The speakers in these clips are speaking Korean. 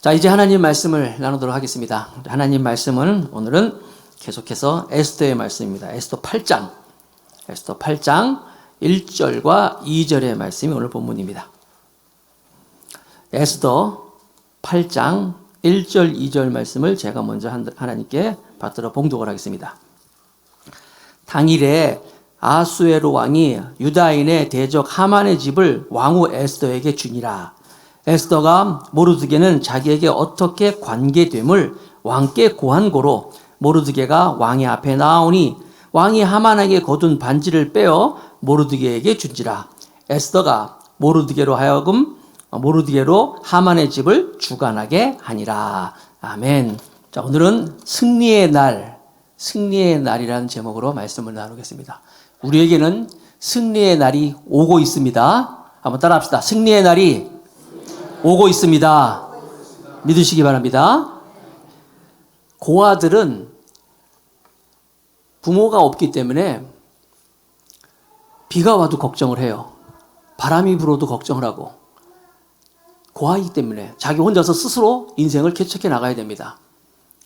자, 이제 하나님 말씀을 나누도록 하겠습니다. 하나님 말씀은 오늘은 계속해서 에스더의 말씀입니다. 에스더 8장 1절과 2절의 말씀이 오늘 본문입니다. 에스더 8장 1절, 2절 말씀을 제가 먼저 하나님께 받들어 봉독을 하겠습니다. 당일에 아수에로 왕이 유다인의 대적 하만의 집을 왕후 에스더에게 주니라. 에스더가 모르드게는 자기에게 어떻게 관계됨을 왕께 고한고로 모르드게가 왕의 앞에 나오니 왕이 하만에게 거둔 반지를 빼어 모르드게에게 준지라. 에스더가 모르드게로 하만의 집을 주관하게 하니라. 아멘. 자, 오늘은 승리의 날이라는 제목으로 말씀을 나누겠습니다. 우리에게는 승리의 날이 오고 있습니다. 한번 따라합시다. 승리의 날이 오고 있습니다. 믿으시기 바랍니다. 고아들은 부모가 없기 때문에 비가 와도 걱정을 해요. 바람이 불어도 걱정을 하고, 고아이기 때문에 자기 혼자서 스스로 인생을 개척해 나가야 됩니다.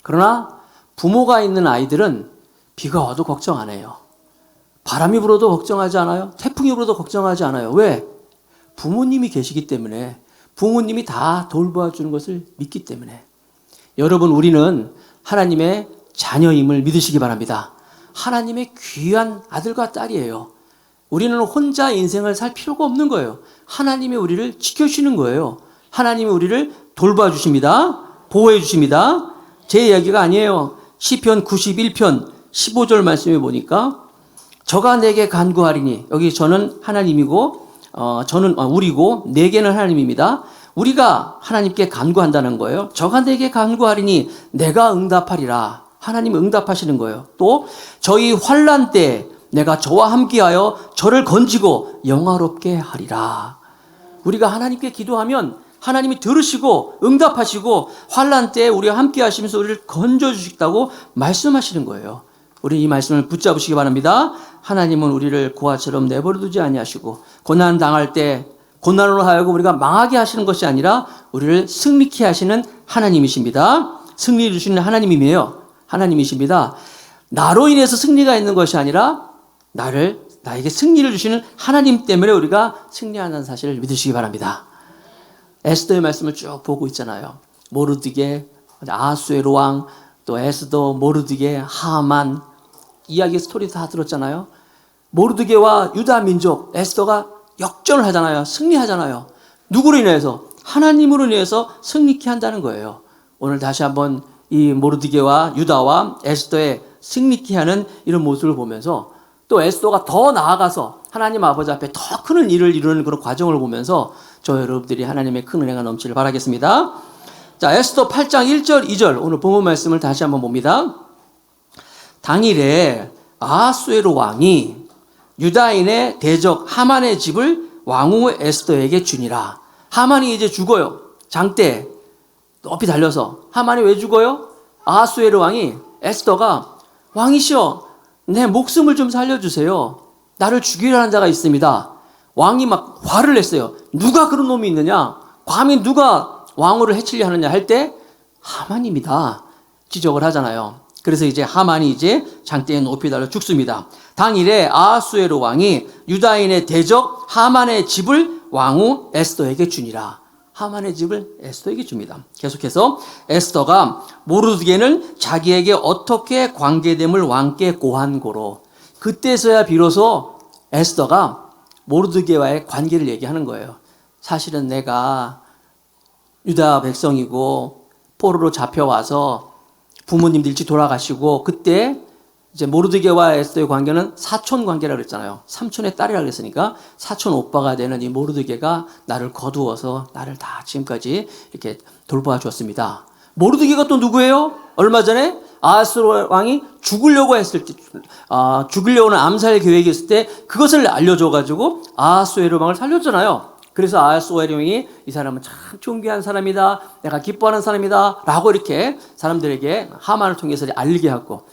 그러나 부모가 있는 아이들은 비가 와도 걱정 안 해요. 바람이 불어도 걱정하지 않아요. 태풍이 불어도 걱정하지 않아요. 왜? 부모님이 계시기 때문에, 부모님이 다 돌봐주는 것을 믿기 때문에. 여러분, 우리는 하나님의 자녀임을 믿으시기 바랍니다. 하나님의 귀한 아들과 딸이에요. 우리는 혼자 인생을 살 필요가 없는 거예요. 하나님이 우리를 지켜주시는 거예요. 하나님이 우리를 돌봐주십니다. 보호해 주십니다. 제 이야기가 아니에요. 시편 91편 15절 말씀에 보니까 저가 내게 간구하리니, 여기 저는 하나님이고 우리고 내게는 하나님입니다. 우리가 하나님께 간구한다는 거예요. 저가 내게 간구하리니 내가 응답하리라. 하나님 응답하시는 거예요. 또 저희 환난 때 내가 저와 함께하여 저를 건지고 영화롭게 하리라. 우리가 하나님께 기도하면 하나님이 들으시고 응답하시고 환난 때 우리와 함께 하시면서 우리를 건져주시겠다고 말씀하시는 거예요. 우리 이 말씀을 붙잡으시기 바랍니다. 하나님은 우리를 고아처럼 내버려두지 아니하시고 고난 당할 때 고난으로 하여금 우리가 망하게 하시는 것이 아니라 우리를 승리케 하시는 하나님이십니다. 승리를 주시는 하나님이십니다. 나로 인해서 승리가 있는 것이 아니라 나에게 승리를 주시는 하나님 때문에 우리가 승리한다는 사실을 믿으시기 바랍니다. 에스더의 말씀을 쭉 보고 있잖아요. 모르드게, 아수에로 왕, 또 에스더, 모르드게, 하만, 이야기 스토리 다 들었잖아요. 모르드게와 유다 민족, 에스더가 역전을 하잖아요. 승리하잖아요. 누구로 인해서? 하나님으로 인해서 승리케 한다는 거예요. 오늘 다시 한번 이 모르드게와 유다와 에스더의 승리케 하는 이런 모습을 보면서, 또 에스더가 더 나아가서 하나님 아버지 앞에 더 큰 일을 이루는 그런 과정을 보면서 저 여러분들이 하나님의 큰 은혜가 넘치길 바라겠습니다. 자, 에스더 8장 1절, 2절 오늘 본문 말씀을 다시 한번 봅니다. 당일에 아하수에로 왕이 유다인의 대적 하만의 집을 왕후 에스더에게 주니라. 하만이 이제 죽어요. 장대 높이 달려서. 하만이 왜 죽어요? 아하수에로 왕이, 에스더가 왕이시여 내 목숨을 좀 살려주세요. 나를 죽이려는 자가 있습니다. 왕이 막 화를 냈어요. 누가 그런 놈이 있느냐? 감히 누가 왕후를 해치려 하느냐 할 때 하만입니다. 지적을 하잖아요. 그래서 이제 하만이 이제 장대에 높이 달려 죽습니다. 당일에 아하수에로 왕이 유다인의 대적 하만의 집을 왕후 에스더에게 주니라. 하만의 집을 에스더에게 줍니다. 계속해서 에스더가 모르드게는 자기에게 어떻게 관계됨을 왕께 고한고로, 그때서야 비로소 에스더가 모르드게와의 관계를 얘기하는 거예요. 사실은 내가 유다 백성이고 포로로 잡혀와서 부모님도 일찍 돌아가시고, 그때 이제 모르드게와 에스더의 관계는 사촌 관계라고 그랬잖아요. 삼촌의 딸이라고 그랬으니까 사촌 오빠가 되는 이 모르드게가 나를 거두어서 나를 다 지금까지 이렇게 돌봐 주었습니다. 모르드게가 또 누구예요? 얼마 전에 아하수에로 왕이 죽으려고 죽으려는 암살 계획이 있을 때 그것을 알려줘가지고 아하수에로 왕을 살렸잖아요. 그래서 아하수에로 왕이 이 사람은 참 존귀한 사람이다, 내가 기뻐하는 사람이다 라고 이렇게 사람들에게 하만을 통해서 알리게 하고,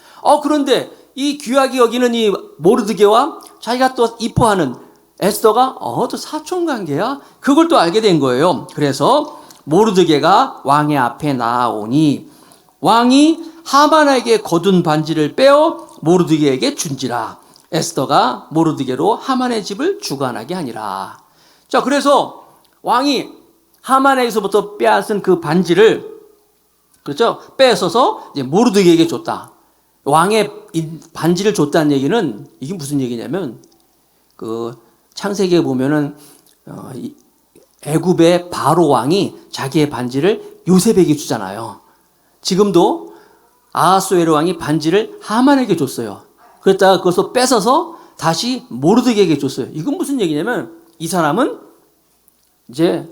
그런데 이 귀하게 여기는 이 모르드게와 자기가 또 이뻐하는 에스더가 또 사촌관계야? 그걸 또 알게 된 거예요. 그래서 모르드게가 왕의 앞에 나아오니 왕이 하만에게 거둔 반지를 빼어 모르드게에게 준지라. 에스더가 모르드게로 하만의 집을 주관하게 하니라. 자, 그래서 왕이 하만에게서부터 빼앗은 그 반지를, 그렇죠? 뺏어서 이제 모르드게에게 줬다. 왕의 반지를 줬다는 얘기는 이게 무슨 얘기냐면, 그 창세기에 보면은 애굽의 바로 왕이 자기의 반지를 요셉에게 주잖아요. 지금도 아하수에로 왕이 반지를 하만에게 줬어요. 그랬다가 그것을 뺏어서 다시 모르드게에게 줬어요. 이건 무슨 얘기냐면 이 사람은 이제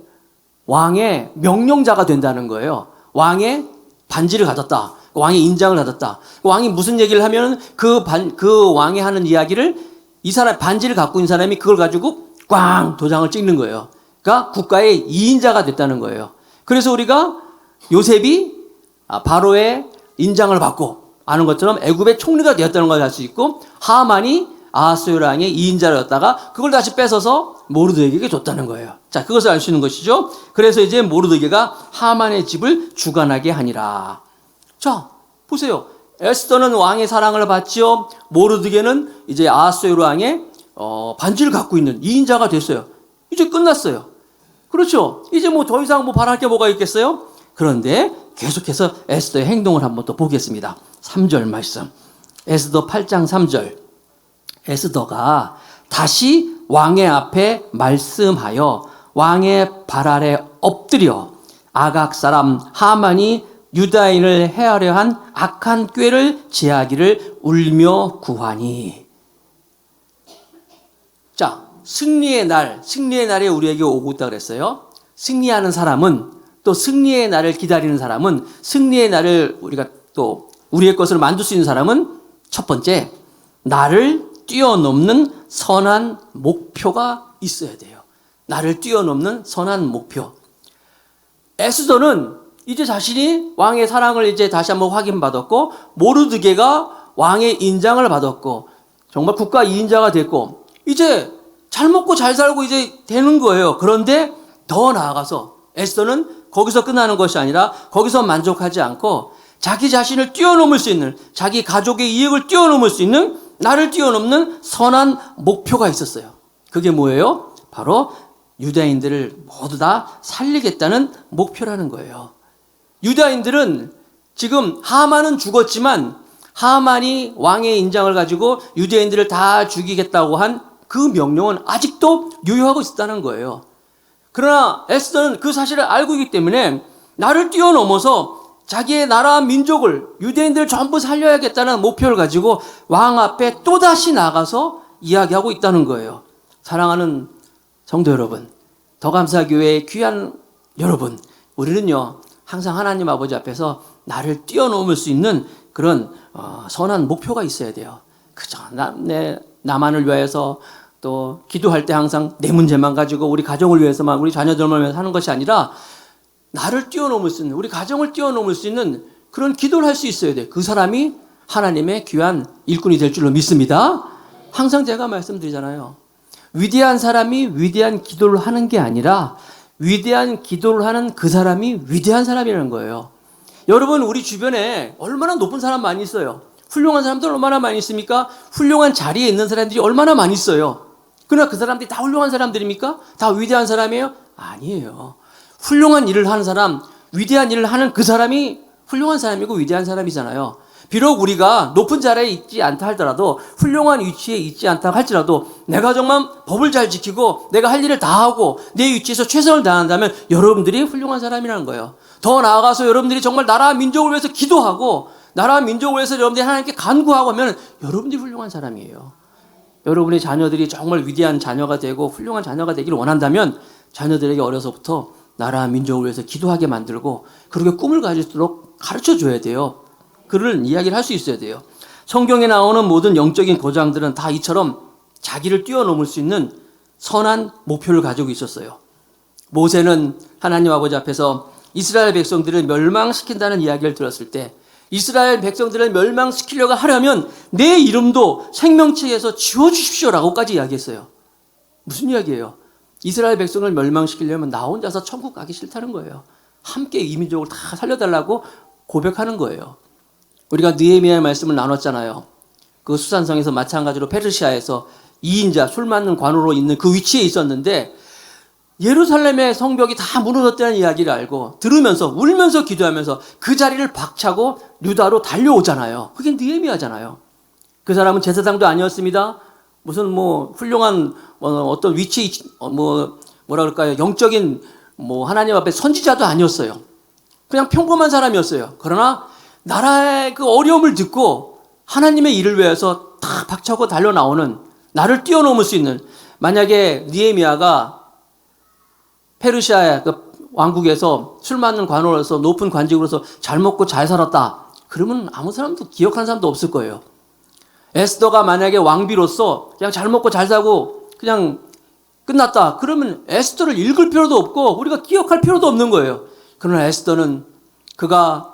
왕의 명령자가 된다는 거예요. 왕의 반지를 가졌다. 왕의 인장을 가졌다. 왕이 무슨 얘기를 하면 그 왕이 하는 이야기를 이 사람 반지를 갖고 있는 사람이 그걸 가지고 꽝 도장을 찍는 거예요. 그러니까 국가의 2인자가 됐다는 거예요. 그래서 우리가 요셉이 바로의 인장을 받고 아는 것처럼 애굽의 총리가 되었다는 걸 알 수 있고, 하만이 아하수에로 왕의 2인자였다가 그걸 다시 뺏어서 모르드게에게 줬다는 거예요. 자, 그것을 알 수 있는 것이죠. 그래서 이제 모르드게가 하만의 집을 주관하게 하니라. 자, 보세요. 에스더는 왕의 사랑을 받지요. 모르드게는 이제 아하수에로 왕의 반지를 갖고 있는 2인자가 됐어요. 이제 끝났어요. 그렇죠. 이제 뭐 더 이상 뭐 바랄 게 뭐가 있겠어요? 그런데 계속해서 에스더의 행동을 한번 또 보겠습니다. 3절 말씀. 에스더 8장 3절. 에스더가 다시 왕의 앞에 말씀하여 왕의 발 아래 엎드려 아각 사람 하만이 유다인을 해하려 한 악한 꾀를 제하기를 울며 구하니. 자, 승리의 날이 우리에게 오고 있다고 그랬어요. 승리하는 사람은, 또 승리의 날을 기다리는 사람은, 승리의 날을 우리가 또 우리의 것을 만들 수 있는 사람은 첫 번째, 나를 뛰어넘는 선한 목표가 있어야 돼요. 나를 뛰어넘는 선한 목표. 에스더는 이제 자신이 왕의 사랑을 이제 다시 한번 확인받았고, 모르드게가 왕의 인장을 받았고, 정말 국가 2인자가 됐고, 이제 잘 먹고 잘 살고 이제 되는 거예요. 그런데 더 나아가서 에스더는 거기서 끝나는 것이 아니라 거기서 만족하지 않고 자기 자신을 뛰어넘을 수 있는, 자기 가족의 이익을 뛰어넘을 수 있는, 나를 뛰어넘는 선한 목표가 있었어요. 그게 뭐예요? 바로 유다인들을 모두 다 살리겠다는 목표라는 거예요. 유다인들은 지금 하만은 죽었지만 하만이 왕의 인장을 가지고 유대인들을 다 죽이겠다고 한 그 명령은 아직도 유효하고 있다는 거예요. 그러나 에스더는 그 사실을 알고 있기 때문에 나를 뛰어넘어서 자기의 나라와 민족을, 유대인들을 전부 살려야겠다는 목표를 가지고 왕 앞에 또다시 나가서 이야기하고 있다는 거예요. 사랑하는 성도 여러분, 더감사교회의 귀한 여러분, 우리는요 항상 하나님 아버지 앞에서 나를 뛰어넘을 수 있는 그런 선한 목표가 있어야 돼요. 그죠? 나만을 위해서 또 기도할 때 항상 내 문제만 가지고 우리 가정을 위해서만, 우리 자녀들만 위해서 하는 것이 아니라 나를 뛰어넘을 수 있는, 우리 가정을 뛰어넘을 수 있는 그런 기도를 할 수 있어야 돼요. 그 사람이 하나님의 귀한 일꾼이 될 줄로 믿습니다. 항상 제가 말씀드리잖아요. 위대한 사람이 위대한 기도를 하는 게 아니라 위대한 기도를 하는 그 사람이 위대한 사람이라는 거예요. 여러분, 우리 주변에 얼마나 높은 사람 많이 있어요. 훌륭한 사람들 얼마나 많이 있습니까? 훌륭한 자리에 있는 사람들이 얼마나 많이 있어요. 그러나 그 사람들이 다 훌륭한 사람들입니까? 다 위대한 사람이에요? 아니에요. 훌륭한 일을 하는 사람, 위대한 일을 하는 그 사람이 훌륭한 사람이고 위대한 사람이잖아요. 비록 우리가 높은 자리에 있지 않다 할지라도, 훌륭한 위치에 있지 않다 할지라도, 내가 정말 법을 잘 지키고 내가 할 일을 다 하고 내 위치에서 최선을 다한다면 여러분들이 훌륭한 사람이라는 거예요. 더 나아가서 여러분들이 정말 나라와 민족을 위해서 기도하고 나라와 민족을 위해서 여러분들이 하나님께 간구하고 하면 여러분들이 훌륭한 사람이에요. 여러분의 자녀들이 정말 위대한 자녀가 되고 훌륭한 자녀가 되기를 원한다면 자녀들에게 어려서부터 나라와 민족을 위해서 기도하게 만들고 그렇게 꿈을 가질수록 가르쳐 줘야 돼요. 그런 이야기를 할 수 있어야 돼요. 성경에 나오는 모든 영적인 거장들은 다 이처럼 자기를 뛰어넘을 수 있는 선한 목표를 가지고 있었어요. 모세는 하나님 아버지 앞에서 이스라엘 백성들을 멸망시킨다는 이야기를 들었을 때, 이스라엘 백성들을 멸망시키려고 하려면 내 이름도 생명책에서 지워주십시오라고까지 이야기했어요. 무슨 이야기예요? 이스라엘 백성을 멸망시키려면 나 혼자서 천국 가기 싫다는 거예요. 함께 이 민족을 다 살려달라고 고백하는 거예요. 우리가 느헤미야의 말씀을 나눴잖아요. 그 수산성에서 마찬가지로 페르시아에서 2인자 술 맞는 관으로 있는 그 위치에 있었는데 예루살렘의 성벽이 다 무너졌다는 이야기를 알고 들으면서 울면서 기도하면서 그 자리를 박차고 유다로 달려오잖아요. 그게 느헤미야잖아요. 그 사람은 제사장도 아니었습니다. 무슨 훌륭한 어떤 위치 뭐라 그럴까요? 영적인 하나님 앞에 선지자도 아니었어요. 그냥 평범한 사람이었어요. 그러나 나라의 그 어려움을 듣고 하나님의 일을 위해서 다 박차고 달려 나오는, 나를 뛰어넘을 수 있는, 만약에 느헤미야가 페르시아의 그 왕국에서 술 맞는 관으로서 높은 관직으로서 잘 먹고 잘 살았다, 그러면 아무 사람도 기억하는 사람도 없을 거예요. 에스더가 만약에 왕비로서 그냥 잘 먹고 잘 사고 그냥 끝났다, 그러면 에스더를 읽을 필요도 없고 우리가 기억할 필요도 없는 거예요. 그러나 에스더는 그가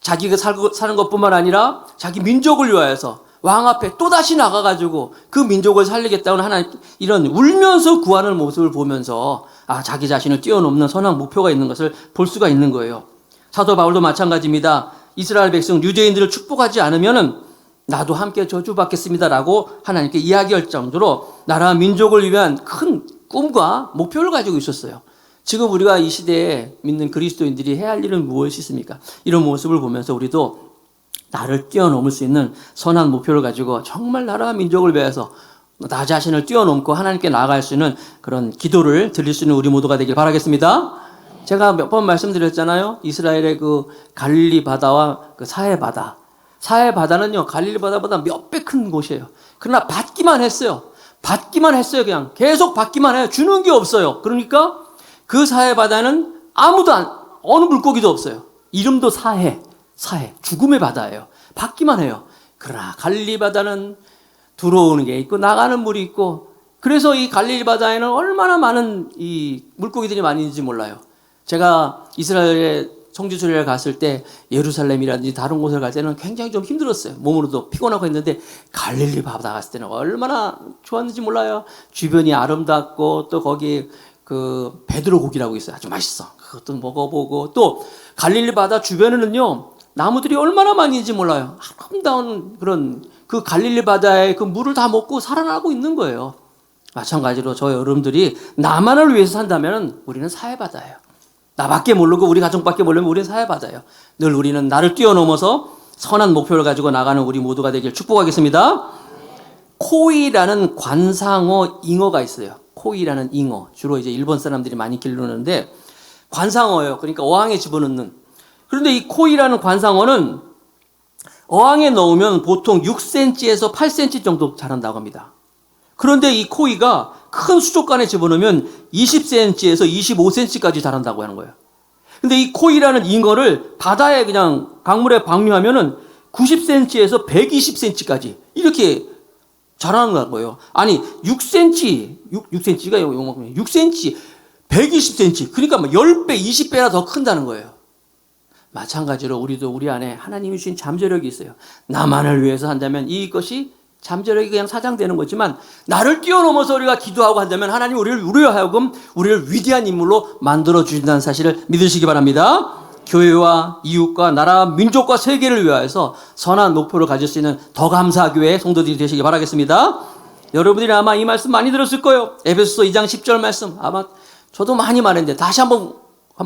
자기가 사는 것뿐만 아니라 자기 민족을 위하여서 왕 앞에 또다시 나가가지고 그 민족을 살리겠다는 하나님, 이런 울면서 구하는 모습을 보면서 자기 자신을 뛰어넘는 선한 목표가 있는 것을 볼 수가 있는 거예요. 사도 바울도 마찬가지입니다. 이스라엘 백성 유대인들을 축복하지 않으면은 나도 함께 저주받겠습니다라고 하나님께 이야기할 정도로 나라 민족을 위한 큰 꿈과 목표를 가지고 있었어요. 지금 우리가 이 시대에 믿는 그리스도인들이 해야 할 일은 무엇이 있습니까? 이런 모습을 보면서 우리도 나를 뛰어넘을 수 있는 선한 목표를 가지고 정말 나라와 민족을 위해서 나 자신을 뛰어넘고 하나님께 나아갈 수 있는 그런 기도를 드릴 수 있는 우리 모두가 되길 바라겠습니다. 제가 몇 번 말씀드렸잖아요. 이스라엘의 그 갈릴리 바다와 그 사해 바다. 사해 바다는요, 갈릴리 바다보다 몇 배 큰 곳이에요. 그러나 받기만 했어요. 받기만 했어요. 그냥 계속 받기만 해요. 주는 게 없어요. 그러니까 그 사해 바다는 어느 물고기도 없어요. 이름도 사해, 죽음의 바다예요. 받기만 해요. 그러나 갈릴리 바다는 들어오는 게 있고 나가는 물이 있고, 그래서 이 갈릴리 바다에는 얼마나 많은 이 물고기들이 많이 있는지 몰라요. 제가 이스라엘에 성지순례를 갔을 때 예루살렘이라든지 다른 곳을 갈 때는 굉장히 좀 힘들었어요. 몸으로도 피곤하고 했는데 갈릴리 바다 갔을 때는 얼마나 좋았는지 몰라요. 주변이 아름답고 또 거기 그 베드로 고기라고 있어요. 아주 맛있어. 그것도 먹어보고, 또 갈릴리 바다 주변에는요 나무들이 얼마나 많이 있는지 몰라요. 아름다운 그런 그 갈릴리 바다의 그 물을 다 먹고 살아나고 있는 거예요. 마찬가지로 저희 여러분들이 나만을 위해서 산다면 우리는 사해바다예요. 나밖에 모르고 우리 가족밖에 모르면 우리는 사해바다예요. 늘 우리는 나를 뛰어넘어서 선한 목표를 가지고 나가는 우리 모두가 되길 축복하겠습니다. 코이라는 관상어 잉어가 있어요. 코이라는 잉어, 주로 이제 일본 사람들이 많이 기르는데 관상어예요. 그러니까 어항에 집어넣는. 그런데 이 코이라는 관상어는 어항에 넣으면 보통 6cm에서 8cm 정도 자란다고 합니다. 그런데 이 코이가 큰 수족관에 집어넣으면 20cm에서 25cm까지 자란다고 하는 거예요. 근데 이 코이라는 잉어를 바다에 그냥 강물에 방류하면은 90cm에서 120cm까지 이렇게 자라는 거예요. 아니 6cm가 6cm, 120cm, 그러니까 10배, 20배나 더 큰다는 거예요. 마찬가지로 우리도 우리 안에 하나님이 주신 잠재력이 있어요. 나만을 위해서 한다면 이것이 잠재력이 그냥 사장되는 거지만, 나를 뛰어넘어서 우리가 기도하고 한다면 하나님 우리를 하여금 우리를 위대한 인물로 만들어 주신다는 사실을 믿으시기 바랍니다. 교회와 이웃과 나라, 민족과 세계를 위하여서 선한 목표를 가질 수 있는 더 감사 교회 성도들이 되시기 바라겠습니다. 여러분들이 아마 이 말씀 많이 들었을 거예요. 에베소서 2장 10절 말씀 아마 저도 많이 말했는데 다시 한번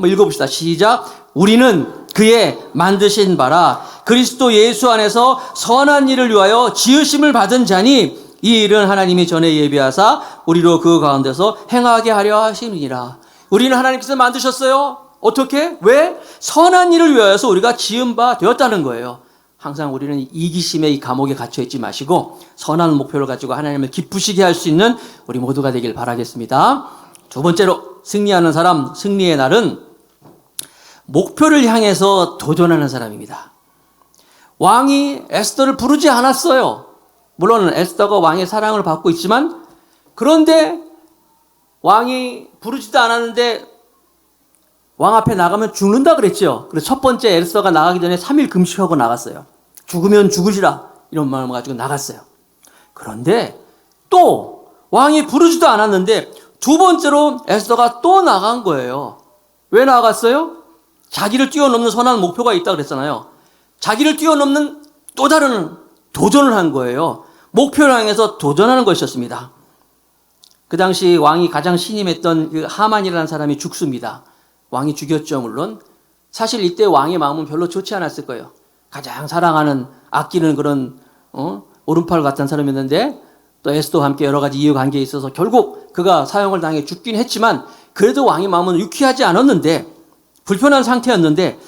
읽어봅시다. 시작. 우리는 그의 만드신 바라 그리스도 예수 안에서 선한 일을 위하여 지으심을 받은 자니 이 일은 하나님이 전에 예비하사 우리로 그 가운데서 행하게 하려 하심이니라. 우리는 하나님께서 만드셨어요. 어떻게? 왜? 선한 일을 위하여서 우리가 지은 바 되었다는 거예요. 항상 우리는 이기심의 이 감옥에 갇혀 있지 마시고 선한 목표를 가지고 하나님을 기쁘시게 할 수 있는 우리 모두가 되길 바라겠습니다. 두 번째로, 승리하는 사람, 승리의 날은 목표를 향해서 도전하는 사람입니다. 왕이 에스더를 부르지 않았어요. 물론 에스더가 왕의 사랑을 받고 있지만, 그런데 왕이 부르지도 않았는데 왕 앞에 나가면 죽는다 그랬죠. 그래서 첫 번째 에스더가 나가기 전에 3일 금식하고 나갔어요. 죽으면 죽으시라 이런 마음을 가지고 나갔어요. 그런데 또 왕이 부르지도 않았는데 두 번째로 에스더가 또 나간 거예요. 왜 나아갔어요? 자기를 뛰어넘는 선한 목표가 있다 그랬잖아요. 자기를 뛰어넘는 또 다른 도전을 한 거예요. 목표를 향해서 도전하는 것이었습니다. 그 당시 왕이 가장 신임했던 그 하만이라는 사람이 죽습니다. 왕이 죽였죠, 물론. 사실 이때 왕의 마음은 별로 좋지 않았을 거예요. 가장 사랑하는, 아끼는 그런 오른팔 같은 사람이었는데 또 에스더와 함께 여러 가지 이해관계에 있어서 결국 그가 사형을 당해 죽긴 했지만 그래도 왕의 마음은 유쾌하지 않았는데 불편한 상태였는데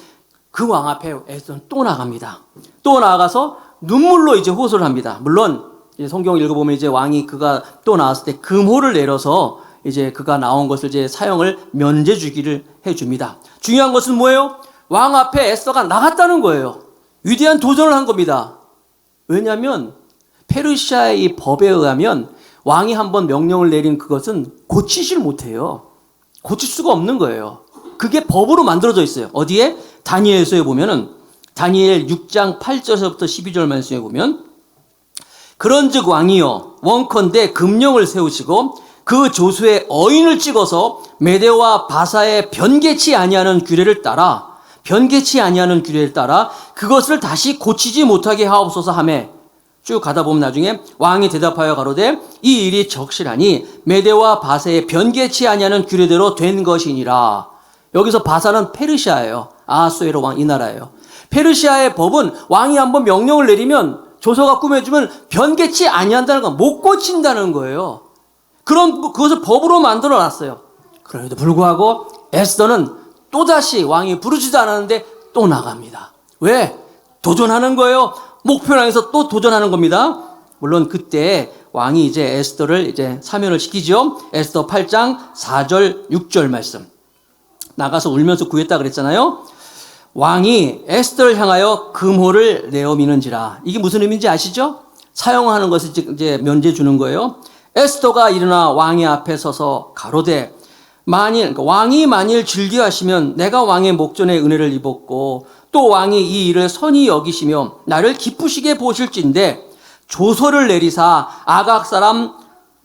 그 왕 앞에 에스더는 또 나갑니다. 또 나아가서 눈물로 이제 호소를 합니다. 물론 이제 성경을 읽어보면 이제 왕이 그가 또 나왔을 때 금호를 내려서 이제 그가 나온 것을 이제 사형을 면제 주기를 해줍니다. 중요한 것은 뭐예요? 왕 앞에 에스더가 나갔다는 거예요. 위대한 도전을 한 겁니다. 왜냐하면 페르시아의 이 법에 의하면 왕이 한번 명령을 내린 그것은 고치질 못해요. 고칠 수가 없는 거예요. 그게 법으로 만들어져 있어요. 어디에? 다니엘서에 보면은 다니엘 6장 8절에서부터 12절 말씀에 보면 그런즉 왕이여 원컨대 금령을 세우시고 그 조수의 어인을 찍어서 메대와 바사의 변개치 아니하는 규례를 따라 그것을 다시 고치지 못하게 하옵소서 하매 쭉 가다 보면 나중에 왕이 대답하여 가로되 이 일이 적실하니 메대와 바사의 변개치 아니하는 규례대로 된 것이니라. 여기서 바사는 페르시아예요. 아하수에로 왕 이 나라예요. 페르시아의 법은 왕이 한번 명령을 내리면 조서가 꾸며주면 변개치 아니한다는 건 못 고친다는 거예요. 그것을 법으로 만들어 놨어요. 그럼에도 불구하고 에스더는 또다시 왕이 부르지도 않았는데 또 나갑니다. 왜? 도전하는 거예요. 목표를 향해서 또 도전하는 겁니다. 물론 그때 왕이 이제 에스더를 이제 사면을 시키죠. 에스더 8장 4절 6절 말씀. 나가서 울면서 구했다 그랬잖아요. 왕이 에스더를 향하여 금호를 내어 미는지라. 이게 무슨 의미인지 아시죠? 사용하는 것을 이제 면제 주는 거예요. 에스더가 일어나 왕의 앞에 서서 가로되 왕이 만일 즐겨하시면 내가 왕의 목전에 은혜를 입었고 또 왕이 이 일을 선히 여기시며 나를 기쁘시게 보실진데 조서를 내리사 아각 사람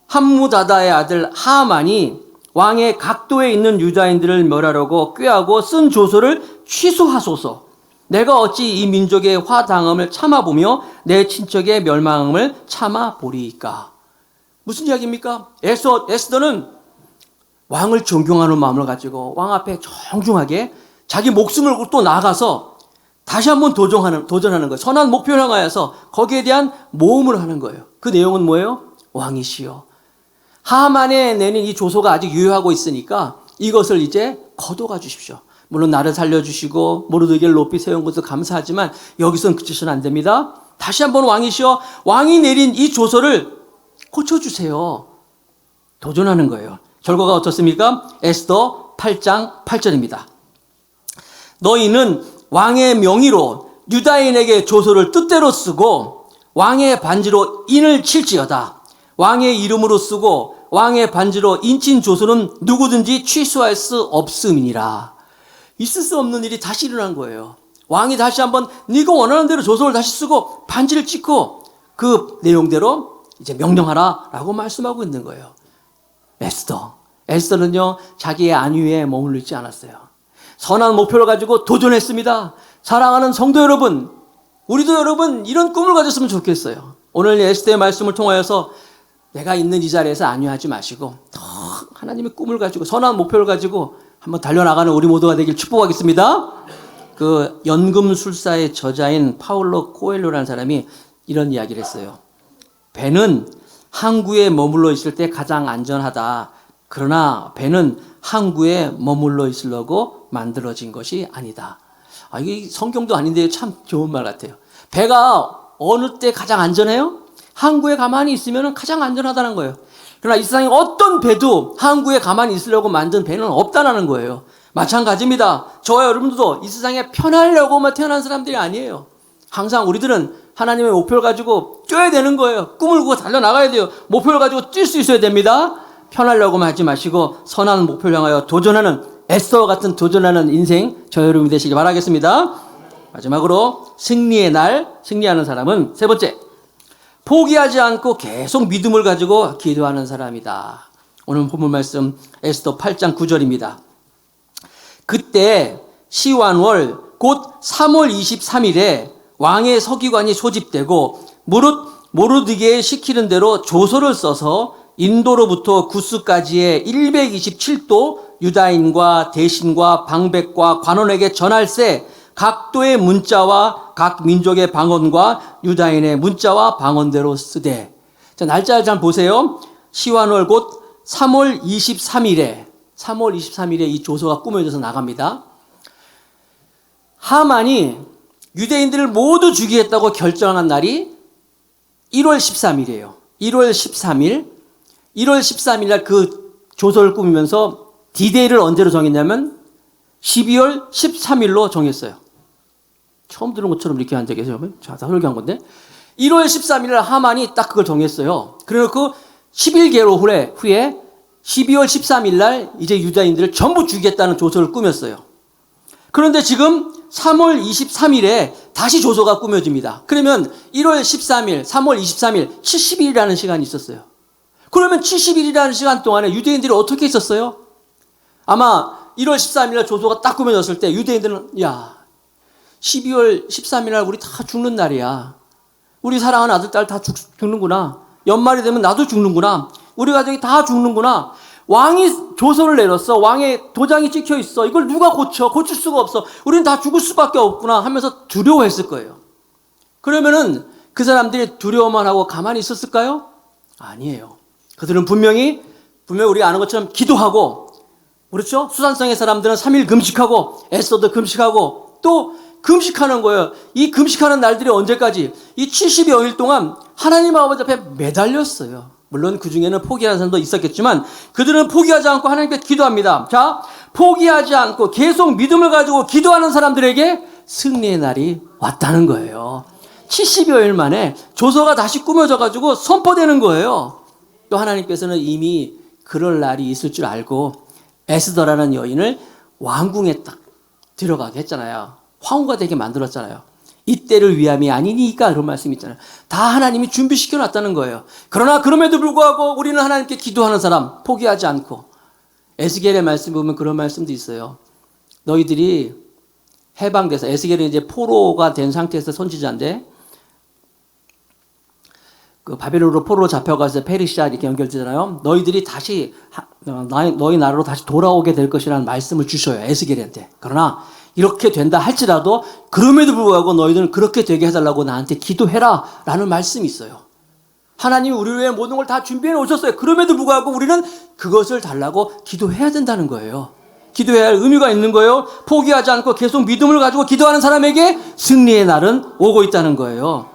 함무다다의 아들 하만이 왕의 각도에 있는 유다인들을 멸하려고 꾀하고 쓴 조서를 취소하소서. 내가 어찌 이 민족의 화당함을 참아보며 내 친척의 멸망함을 참아보리이까. 무슨 이야기입니까? 에스더는 왕을 존경하는 마음을 가지고 왕 앞에 정중하게 자기 목숨을 걸고 또 나가서 다시 한번 도전하는 거예요. 선한 목표를 향하여서 거기에 대한 모험을 하는 거예요. 그 내용은 뭐예요? 왕이시여, 하만에 내는 이 조서가 아직 유효하고 있으니까 이것을 이제 거둬가 주십시오. 물론 나를 살려주시고 모르드게를 높이 세운 것도 감사하지만 여기서는 그치서는 안 됩니다. 다시 한번 왕이시여, 왕이 내린 이 조서를 고쳐주세요. 도전하는 거예요. 결과가 어떻습니까? 에스더 8장 8절입니다. 너희는 왕의 명의로 유다인에게 조서를 뜻대로 쓰고 왕의 반지로 인을 칠지어다. 왕의 이름으로 쓰고 왕의 반지로 인친 조서는 누구든지 취소할 수 없음이니라. 있을 수 없는 일이 다시 일어난 거예요. 왕이 다시 한번 네가 원하는 대로 조서를 다시 쓰고 반지를 찍고 그 내용대로 이제 명령하라라고 말씀하고 있는 거예요. 에스더는요 자기의 안위에 머물러 있지 않았어요. 선한 목표를 가지고 도전했습니다. 사랑하는 성도 여러분, 우리도 여러분 이런 꿈을 가졌으면 좋겠어요. 오늘 에스더의 말씀을 통하여서 내가 있는 이 자리에서 안위하지 마시고 더 하나님의 꿈을 가지고 선한 목표를 가지고 한번 달려나가는 우리 모두가 되길 축복하겠습니다. 그 연금술사의 저자인 파울로 코엘료라는 사람이 이런 이야기를 했어요. 배는 항구에 머물러 있을 때 가장 안전하다. 그러나 배는 항구에 머물러 있으려고 만들어진 것이 아니다. 이게 성경도 아닌데 참 좋은 말 같아요. 배가 어느 때 가장 안전해요? 항구에 가만히 있으면 가장 안전하다는 거예요. 그러나 이 세상에 어떤 배도 항구에 가만히 있으려고 만든 배는 없다는 거예요. 마찬가지입니다. 저와 여러분들도 이 세상에 편하려고만 태어난 사람들이 아니에요. 항상 우리들은 하나님의 목표를 가지고 뛰어야 되는 거예요. 꿈을 꾸고 달려나가야 돼요. 목표를 가지고 뛸 수 있어야 됩니다. 편하려고만 하지 마시고 선한 목표를 향하여 도전하는 에스더와 같은 도전하는 인생 저 여러분이 되시길 바라겠습니다. 마지막으로 승리하는 사람은 세 번째, 포기하지 않고 계속 믿음을 가지고 기도하는 사람이다. 오늘 본문 말씀 에스더 8장 9절입니다. 그때 시완월 곧 3월 23일에 왕의 서기관이 소집되고 모르드게의 시키는 대로 조서를 써서 인도로부터 구스까지의 127도 유다인과 대신과 방백과 관원에게 전할세 각 도의 문자와 각 민족의 방언과 유다인의 문자와 방언대로 쓰되. 자, 날짜를 잘 보세요. 시완월 곧 3월 23일에 이 조서가 꾸며져서 나갑니다. 하만이 유대인들을 모두 죽이겠다고 결정한 날이 1월 13일이에요. 1월 13일 날 그 조서를 꾸미면서 디데이를 언제로 정했냐면 12월 13일로 정했어요. 처음 들은 것처럼 이렇게 한 적이 있어요. 자, 다 설교한 건데. 1월 13일 날 하만이 딱 그걸 정했어요. 그래놓고 11개월 후에 12월 13일 날 이제 유다인들을 전부 죽이겠다는 조서를 꾸몄어요. 그런데 지금 3월 23일에 다시 조서가 꾸며집니다. 그러면 1월 13일, 3월 23일, 70일이라는 시간이 있었어요. 그러면 70일이라는 시간 동안에 유대인들이 어떻게 있었어요? 아마 1월 13일 날 조서가 딱 꾸며졌을 때 유대인들은, 야, 12월 13일 날 우리 다 죽는 날이야. 우리 사랑하는 아들, 딸 다 죽는구나. 연말이 되면 나도 죽는구나. 우리 가족이 다 죽는구나. 왕이 조서를 내렸어. 왕의 도장이 찍혀 있어. 이걸 누가 고칠 수가 없어. 우리는 다 죽을 수밖에 없구나 하면서 두려워했을 거예요. 그러면은 그 사람들이 두려워만 하고 가만히 있었을까요? 아니에요. 그들은 분명히 우리가 아는 것처럼 기도하고, 그렇죠? 수산성의 사람들은 3일 금식하고 에스더도 금식하고 또 금식하는 거예요. 이 금식하는 날들이 언제까지? 이 70여일 동안 하나님 아버지 앞에 매달렸어요. 물론 그 중에는 포기하는 사람도 있었겠지만 그들은 포기하지 않고 하나님께 기도합니다. 자, 포기하지 않고 계속 믿음을 가지고 기도하는 사람들에게 승리의 날이 왔다는 거예요. 70여일 만에 조서가 다시 꾸며져 가지고 선포되는 거예요. 또 하나님께서는 이미 그럴 날이 있을 줄 알고 에스더라는 여인을 왕궁에 딱 들어가게 했잖아요. 황후가 되게 만들었잖아요. 이때를 위함이 아니니까 그런 말씀이 있잖아요. 다 하나님이 준비시켜 놨다는 거예요. 그러나 그럼에도 불구하고 우리는 하나님께 기도하는 사람, 포기하지 않고. 에스겔의 말씀 보면 그런 말씀도 있어요. 너희들이 해방돼서, 에스겔은 이제 포로가 된 상태에서 선지자인데 그 바벨론으로 포로로 잡혀가서 페르시아 이렇게 연결되잖아요. 너희들이 다시 너희 나라로 다시 돌아오게 될 것이라는 말씀을 주셔요. 에스겔한테. 그러나 이렇게 된다 할지라도 그럼에도 불구하고 너희들은 그렇게 되게 해달라고 나한테 기도해라 라는 말씀이 있어요. 하나님이 우리를 위해 모든 걸 다 준비해 놓으셨어요. 그럼에도 불구하고 우리는 그것을 달라고 기도해야 된다는 거예요. 기도해야 할 의미가 있는 거예요. 포기하지 않고 계속 믿음을 가지고 기도하는 사람에게 승리의 날은 오고 있다는 거예요.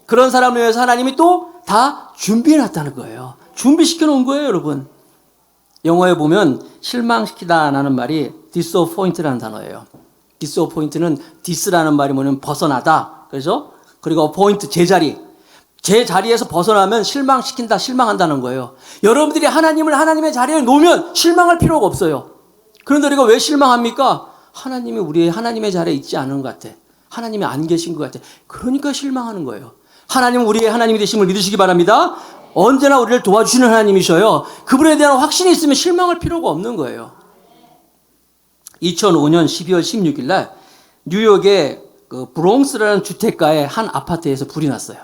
그런 사람을 위해서 하나님이 또 다 준비해 놨다는 거예요. 준비시켜 놓은 거예요, 여러분. 영어에 보면 실망시키다라는 말이 disappoint라는 단어예요. disappoint는 dis라는 말이 뭐냐면 벗어나다. 그래서 그리고 appoint 제자리에서 벗어나면 실망시킨다, 실망한다는 거예요. 여러분들이 하나님을 하나님의 자리에 놓으면 실망할 필요가 없어요. 그런데 우리가 왜 실망합니까? 하나님이 우리의 하나님의 자리에 있지 않은 것 같아. 하나님이 안 계신 것 같아. 그러니까 실망하는 거예요. 하나님은 우리의 하나님이 되심을 믿으시기 바랍니다. 언제나 우리를 도와주시는 하나님이셔요. 그분에 대한 확신이 있으면 실망할 필요가 없는 거예요. 2005년 12월 16일 날 뉴욕의 그 브롱스라는 주택가의 한 아파트에서 불이 났어요.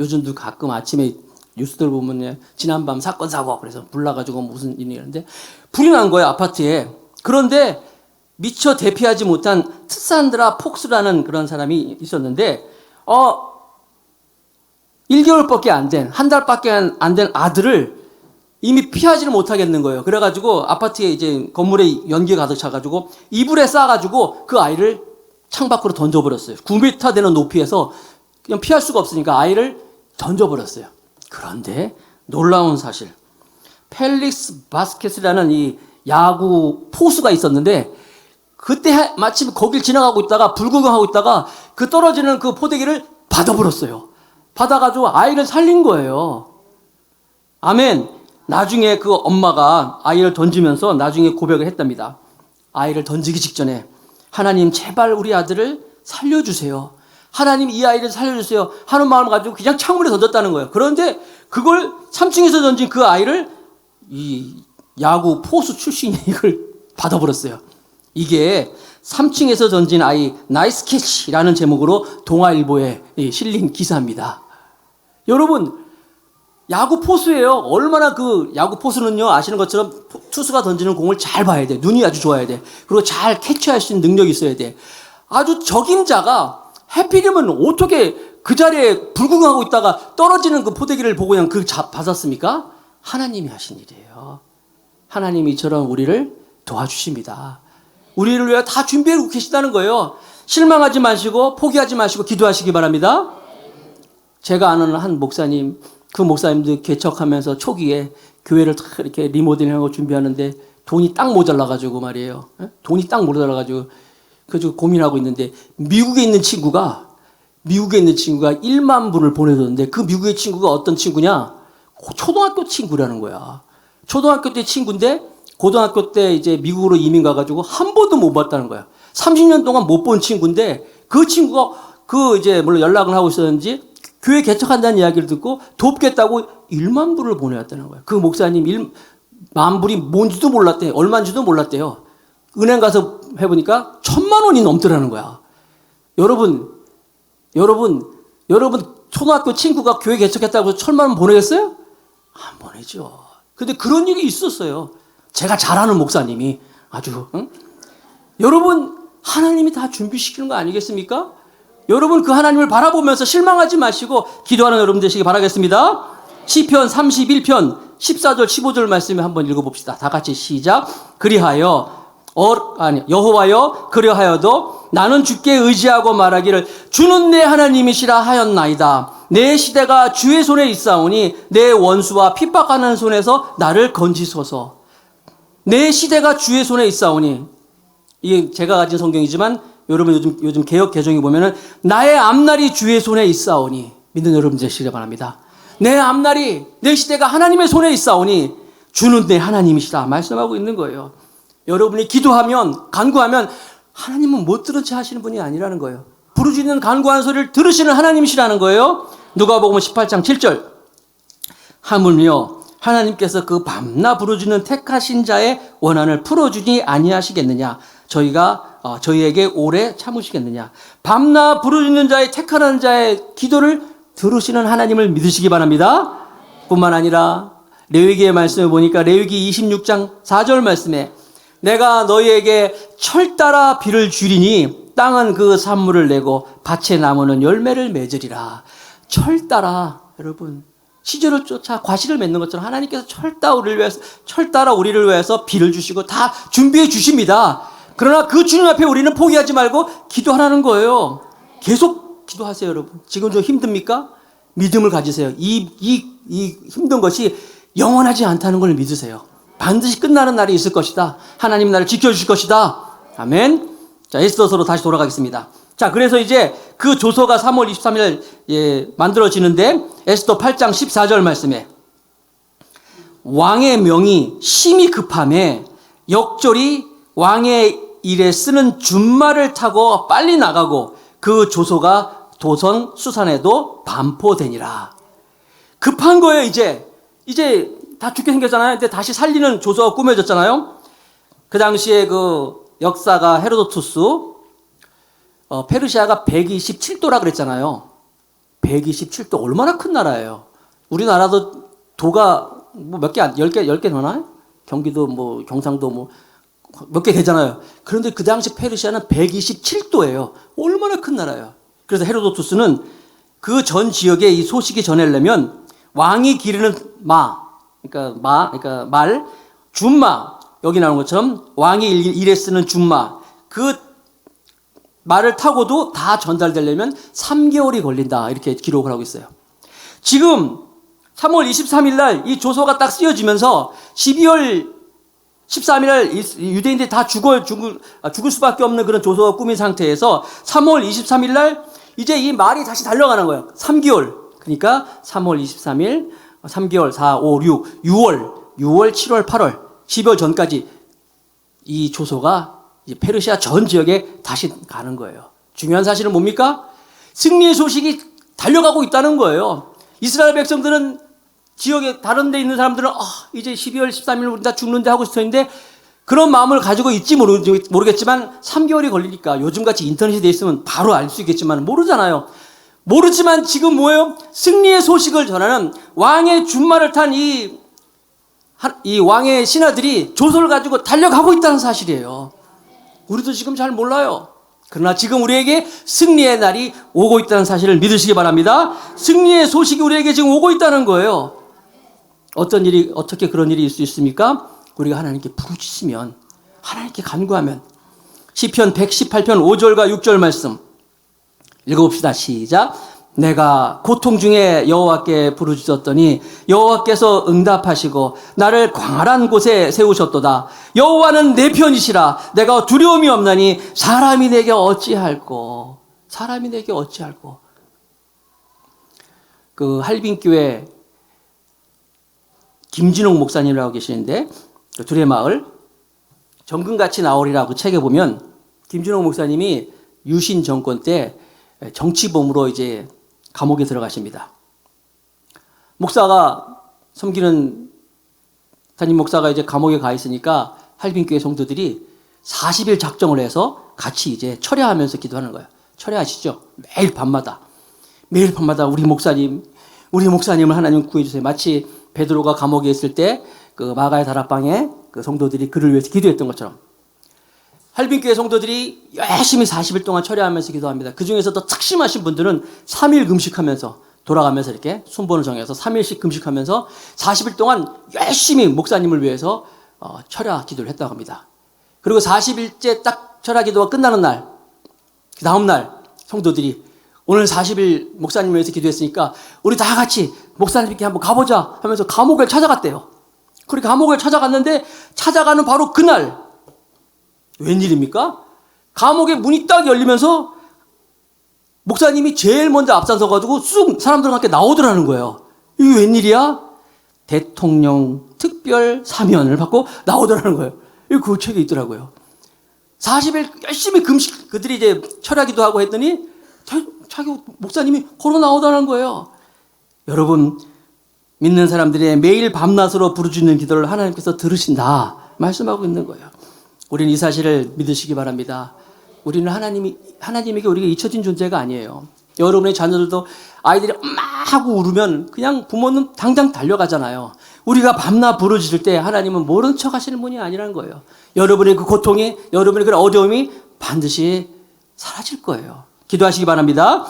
요즘도 가끔 아침에 뉴스들 보면 지난밤 사건 사고 그래서 불 나가지고 무슨 일이 있는데 불이 난 거예요, 아파트에. 그런데 미처 대피하지 못한 트산드라 폭스라는 그런 사람이 있었는데 1개월밖에 안 된, 한 달밖에 안 된 아들을 이미 피하지를 못하겠는 거예요. 그래가지고 아파트에 이제 건물에 연기가 가득 차가지고 이불에 싸가지고 그 아이를 창밖으로 던져버렸어요. 9m 되는 높이에서 그냥 피할 수가 없으니까 아이를 던져버렸어요. 그런데 놀라운 사실, 펠릭스 바스켓이라는 이 야구 포수가 있었는데 그때 마침 거길 지나가고 있다가 불구경하고 있다가 그 떨어지는 그 포대기를 받아버렸어요. 받아가지고 아이를 살린 거예요. 아멘. 나중에 그 엄마가 아이를 던지면서 나중에 고백을 했답니다. 아이를 던지기 직전에 하나님 제발 우리 아들을 살려주세요. 하나님 이 아이를 살려주세요 하는 마음을 가지고 그냥 창문에 던졌다는 거예요. 그런데 그걸 3층에서 던진 그 아이를 이 야구 포수 출신이 이걸 받아버렸어요. 이게 3층에서 던진 아이 나이스 캐치라는 제목으로 동아일보에 실린 기사입니다. 여러분, 야구 포수예요. 얼마나 그 야구 포수는요, 아시는 것처럼 투수가 던지는 공을 잘 봐야 돼. 눈이 아주 좋아야 돼. 그리고 잘 캐치할 수 있는 능력이 있어야 돼. 아주 적임자가 해필이면 어떻게 그 자리에 불구경하고 있다가 떨어지는 그 포대기를 보고 그냥 받았습니까? 하나님이 하신 일이에요. 하나님이 이처럼 우리를 도와주십니다. 우리를 위해 다 준비하고 계시다는 거예요. 실망하지 마시고 포기하지 마시고 기도하시기 바랍니다. 제가 아는 한 목사님, 그 목사님도 개척하면서 초기에 교회를 다 이렇게 리모델링하고 준비하는데 돈이 딱 모자라가지고 말이에요. 돈이 딱 모자라가지고 그래서 고민하고 있는데 미국에 있는 친구가 1만 불을 보내줬는데 그 미국의 친구가 어떤 친구냐? 초등학교 친구라는 거야. 초등학교 때 친구인데 고등학교 때 이제 미국으로 이민 가가지고 한 번도 못 봤다는 거야. 30년 동안 못 본 친구인데 그 친구가 그 이제 물론 연락을 하고 있었는지 교회 개척한다는 이야기를 듣고 돕겠다고 1만 불을 보내왔다는 거예요. 그 목사님 1만 불이 뭔지도 몰랐대요. 얼마인지도 몰랐대요. 은행 가서 해보니까 1,000만 원이 넘더라는 거야. 여러분 초등학교 친구가 교회 개척했다고 1,000만 원 보내겠어요? 안 보내죠. 근데 그런 일이 있었어요. 제가 잘 아는 목사님이 아주 여러분 하나님이 다 준비시키는 거 아니겠습니까? 여러분 그 하나님을 바라보면서 실망하지 마시고 기도하는 여러분 되시기 바라겠습니다. 시편 31편 14절 15절 말씀을 한번 읽어봅시다. 다 같이 시작. 여호와여 그리하여도 나는 주께 의지하고 말하기를 주는 내 하나님이시라 하였나이다. 내 시대가 주의 손에 있사오니 내 원수와 핍박하는 손에서 나를 건지소서. 내 시대가 주의 손에 있사오니, 이게 제가 가진 성경이지만 여러분 요즘 개역 개정에 보면은 나의 앞날이 주의 손에 있사오니, 믿는 여러분 되시길 바랍니다. 내 앞날이, 내 시대가 하나님의 손에 있사오니 주는 내 하나님이시다 말씀하고 있는 거예요. 여러분이 기도하면, 간구하면 하나님은 못 들은 채 하시는 분이 아니라는 거예요. 부르짖는 간구하는 소리를 들으시는 하나님이시라는 거예요. 누가복음 18장 7절. 하물며 하나님께서 그 밤낮 부르짖는 택하신 자의 원한을 풀어주니 아니하시겠느냐. 저희에게 오래 참으시겠느냐. 밤낮 부르짖는 자의 택하는 자의 기도를 들으시는 하나님을 믿으시기 바랍니다. 뿐만 아니라 레위기의 말씀을 보니까 레위기 26장 4절 말씀에 내가 너희에게 철 따라 비를 주리니 땅은 그 산물을 내고 밭의 나무는 열매를 맺으리라. 철 따라, 여러분 시절을 쫓아 과실을 맺는 것처럼 하나님께서 철 따라 우리를 위해서 비를 주시고 다 준비해 주십니다. 그러나 그 주님 앞에 우리는 포기하지 말고 기도하라는 거예요. 계속 기도하세요, 여러분. 지금 좀 힘듭니까? 믿음을 가지세요. 이 힘든 것이 영원하지 않다는 걸 믿으세요. 반드시 끝나는 날이 있을 것이다. 하나님 나를 지켜주실 것이다. 아멘. 자, 에스더서로 다시 돌아가겠습니다. 자, 그래서 이제 그 조서가 3월 23일 만들어지는데 에스더 8장 14절 말씀에 왕의 명이 심히 급함에 역졸이 왕의 일에 쓰는 준말을 타고 빨리 나가고 그 조서가 도선 수산에도 반포되니라. 급한 거예요. 이제 다 죽게 생겼잖아요. 근데 다시 살리는 조서가 꾸며졌잖아요. 그 당시에 그 역사가 헤로도투스, 페르시아가 127도라 그랬잖아요. 127도 얼마나 큰 나라예요. 우리나라도 도가 뭐 몇 개, 10개 되나요? 경기도 뭐 경상도 뭐 몇 개 되잖아요. 그런데 그 당시 페르시아는 127도예요. 얼마나 큰 나라예요. 그래서 헤로도투스는 그 전 지역에 이 소식이 전하려면 왕이 기르는 그러니까 말, 준마, 여기 나오는 것처럼 왕이 일에 쓰는 준마, 그 말을 타고도 다 전달되려면 3개월이 걸린다. 이렇게 기록을 하고 있어요. 지금 3월 23일 날 이 조서가 딱 쓰여지면서 12월 13일 날 유대인들이 다 죽을 수밖에 없는 그런 조서가 꾸민 상태에서 3월 23일 날 이제 이 말이 다시 달려가는 거예요. 3개월. 그러니까 3월 23일, 3개월, 4, 5, 6, 6월, 7월, 8월, 12월 전까지 이 조서가 이제 페르시아 전 지역에 다시 가는 거예요. 중요한 사실은 뭡니까? 승리의 소식이 달려가고 있다는 거예요. 이스라엘 백성들은 지역에 다른 데 있는 사람들은 이제 12월 13일 우리 다 죽는데 하고 있었는데 그런 마음을 가지고 있지 모르겠지만 3개월이 걸리니까 요즘같이 인터넷이 돼 있으면 바로 알 수 있겠지만 모르잖아요. 모르지만 지금 뭐예요? 승리의 소식을 전하는 왕의 준말을 탄 이 왕의 신하들이 조소를 가지고 달려가고 있다는 사실이에요. 우리도 지금 잘 몰라요. 그러나 지금 우리에게 승리의 날이 오고 있다는 사실을 믿으시기 바랍니다. 승리의 소식이 우리에게 지금 오고 있다는 거예요. 어떻게 그런 일이 있을 수 있습니까? 우리가 하나님께 부르짖으면, 하나님께 간구하면. 시편 118편 5절과 6절 말씀 읽어봅시다. 시작. 내가 고통 중에 여호와께 부르짖었더니 여호와께서 응답하시고 나를 광활한 곳에 세우셨도다. 여호와는 내 편이시라. 내가 두려움이 없나니 사람이 내게 어찌할꼬. 사람이 내게 어찌할꼬. 그 할빈교회 김진옥 목사님이라고 계시는데 그 두레마을 정금같이 나오리라고 그 책에 보면 김진옥 목사님이 유신 정권 때 정치범으로 이제 감옥에 들어가십니다. 목사가 섬기는 담임 목사가 이제 감옥에 가 있으니까 할빈교회 성도들이 40일 작정을 해서 같이 이제 철야하면서 기도하는 거예요. 철야하시죠? 매일 밤마다 우리 목사님을 하나님 구해주세요. 마치 베드로가 감옥에 있을 때 그 마가의 다락방에 그 성도들이 그를 위해서 기도했던 것처럼 할빈교회 성도들이 열심히 40일 동안 철야하면서 기도합니다. 그 중에서도 특심하신 분들은 3일 금식하면서 돌아가면서 이렇게 순번을 정해서 3일씩 금식하면서 40일 동안 열심히 목사님을 위해서 철야 기도를 했다고 합니다. 그리고 40일째 딱 철야 기도가 끝나는 날, 그 다음 날 성도들이 오늘 40일 목사님을 위해서 기도했으니까 우리 다 같이 목사님께 한번 가보자 하면서 감옥을 찾아갔대요. 그렇게 감옥을 찾아갔는데 찾아가는 바로 그날 웬일입니까? 감옥의 문이 딱 열리면서 목사님이 제일 먼저 앞장서가지고 쑥 사람들과 함께 나오더라는 거예요. 이게 웬일이야? 대통령 특별 사면을 받고 나오더라는 거예요. 이거 그 책에 있더라고요. 40일 열심히 금식, 그들이 이제 철야기도 하고 했더니 자기 목사님이 걸어 나오더라는 거예요. 여러분, 믿는 사람들의 매일 밤낮으로 부르짖는 기도를 하나님께서 들으신다 말씀하고 있는 거예요. 우리는 이 사실을 믿으시기 바랍니다. 우리는 하나님에게 우리가 잊혀진 존재가 아니에요. 여러분의 자녀들도 아이들이 엄마 하고 울으면 그냥 부모는 당장 달려가잖아요. 우리가 밤낮 부르짖을 때 하나님은 모른 척 하시는 분이 아니라는 거예요. 여러분의 그 고통이, 여러분의 그 어려움이 반드시 사라질 거예요. 기도하시기 바랍니다.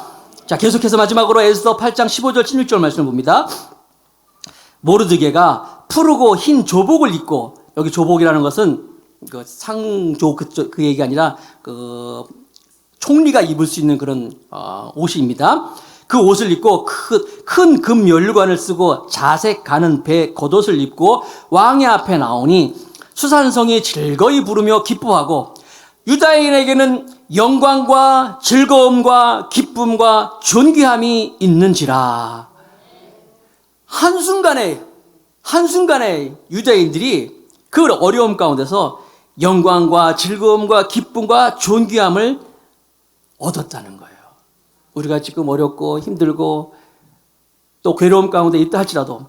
자, 계속해서 마지막으로 에스더 8장 15절 16절 말씀을 봅니다. 모르드게가 푸르고 흰 조복을 입고, 여기 조복이라는 것은 그 상조 그 얘기가 아니라 그 총리가 입을 수 있는 그런 옷입니다. 그 옷을 입고 큰 금 면류관을 쓰고 자색 가는 배 겉옷을 입고 왕의 앞에 나오니 수산성이 즐거이 부르며 기뻐하고 유다인에게는 영광과 즐거움과 기쁨과 존귀함이 있는지라. 한순간에 유다인들이 그 어려움 가운데서 영광과 즐거움과 기쁨과 존귀함을 얻었다는 거예요. 우리가 지금 어렵고 힘들고 또 괴로움 가운데 있다 할지라도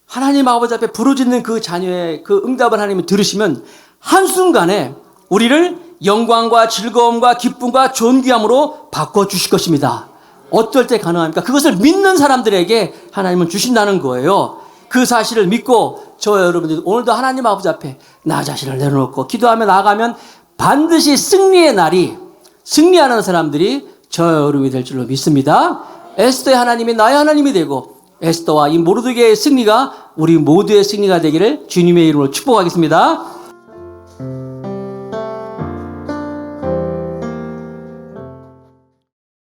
하나님 아버지 앞에 부르짖는 그 자녀의 그 응답을 하나님이 들으시면 한순간에 우리를 영광과 즐거움과 기쁨과 존귀함으로 바꿔주실 것입니다. 어떨 때 가능합니까? 그것을 믿는 사람들에게 하나님은 주신다는 거예요. 그 사실을 믿고 저 여러분들 오늘도 하나님 아버지 앞에 나 자신을 내려놓고 기도하며 나아가면 반드시 승리의 날이, 승리하는 사람들이 저 여러분이 될 줄로 믿습니다. 에스더의 하나님이 나의 하나님이 되고 에스더와 이 모르드게의 승리가 우리 모두의 승리가 되기를 주님의 이름으로 축복하겠습니다.